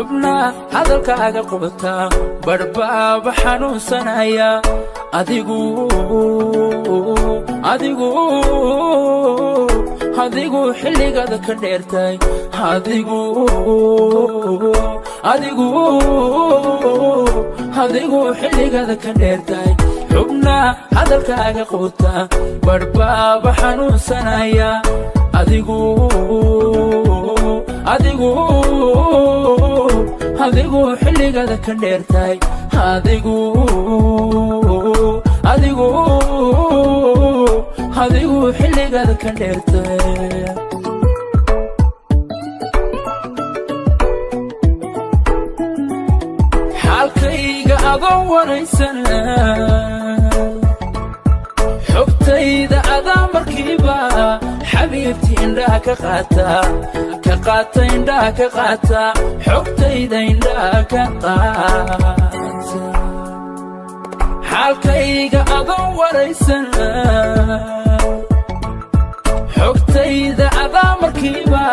xubna hadalkaaga qubta barbaaba xanuunsanaya adigu xilligaada ka dheertay adigu xilligaada ka dheertay xubna hadalkaaga qubta barbaaba xanuunsanaya adigu xilligaada ka dheertay adigu xilligaada ka dheertay xaalkayga adoon waraysana xogtayda adaa markiiba xabiibtii indhaha ka qaata indhaha ka qaata xogtayda indhaha ka qaata xaalkayga adoon waraysana xogtayda adaa markiiba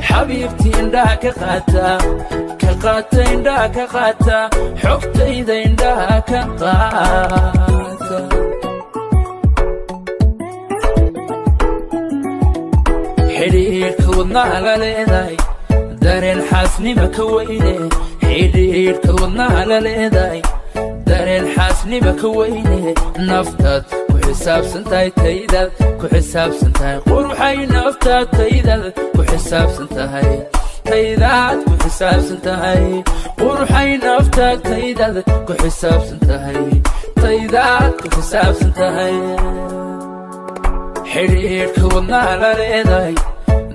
xabiibtii indhaha ka qaata indhaha ka qaata xogtayda indhaha ka qaata xidhiidhka wadnaha la leedahay dareen xaasnima ka weyne xidhiidhka wadnaha la leedahay dareen xaasnima ka weyne naftaad ku xisaabsan tahay taydaad ku xisaabsan tahay quruxay naftaad taydaad ku xisaabsan tahay taydaad ku xisaabsan tahay quruxay naftaad taydaad ku xisaabsan tahay taydaad ku xisaabsan tahay xidhiidhka wadnaha la leedahay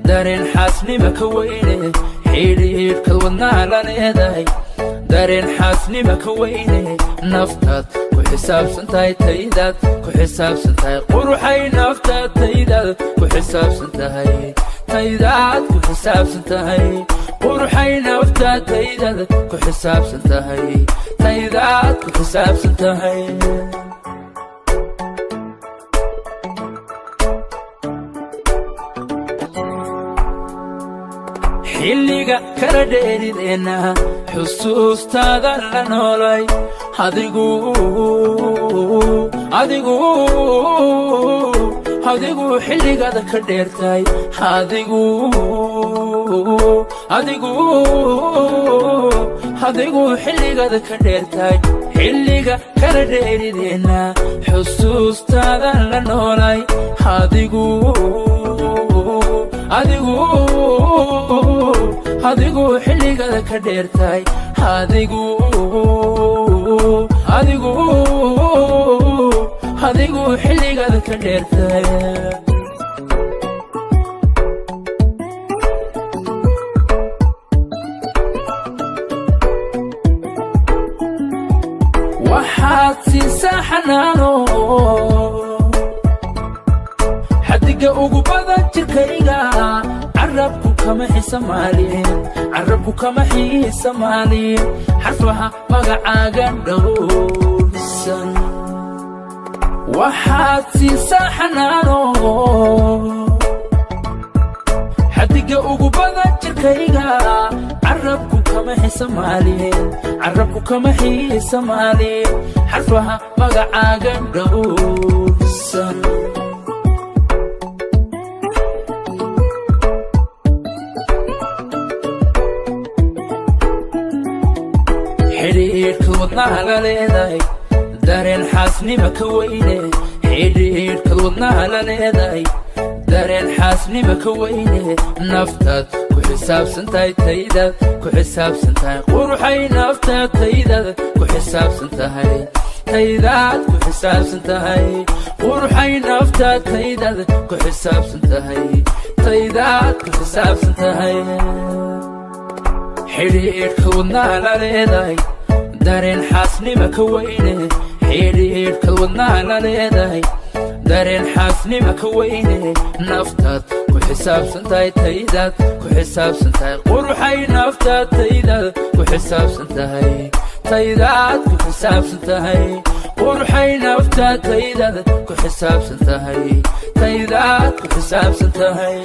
dareen xaasnima ka weyne xidhiidhka wadnaha la leedahay dareen xaasnima ka weyne naftaad ku xisaabsan tahay taydaad ku xisaabsan tahay quruxay naftaad taydaad ku xisaabsan tahay taydaad ku xisaabsan tahay quruxay naftaad taydaad ku xisaabsan tahay taydaad ku xisaabsan tahay xilliga kala dheerideenna xusuustaada la noolay adigu xilligaada ka dheertay adigu xilligaada ka dheertay xilliga kala dheerideenna xusuustaada la noolay adigu xilligaada ka dheertay adigu xilligaada ka dheertay waxaad siisaa xanaano xadiga ugu badan jirkayga carabku kama xiisa maalin xarfaha magacaaga dhowrsan waxaad siisaa xanaano xadiga ugu badan jirkayga carabku kama xiisa maalin xarfaha magacaaga dhowrsan xidhiidhka wadnaha la leedahay dareen xaasnima ka weyne xidhiidhka wadnaha la leedahay dareen xaasnima ka weyne naftaad ku xisaabsan tahay taydaad ku xisaabsan tahay quruxay naftaad taydaad ku xisaabsan tahay taydaad ku xisaabsan tahay quruxay naftaad taydaad ku xisaabsan tahay taydaad ku xisaabsan tahay xidhiidhka wadnaha la leedahay dareen xaasnima ka weyne xidhiidhka wadnaha la leedahay dareen xaasnima ka weyne naftaad ku xisaabsan tahay taydaad ku xisaabsan tahay quruxay naftaad taydaad ku xisaabsan tahay taydaad ku xisaabsan tahay quruxay naftaad taydaad ku xisaabsan tahay taydaad ku xisaabsan tahay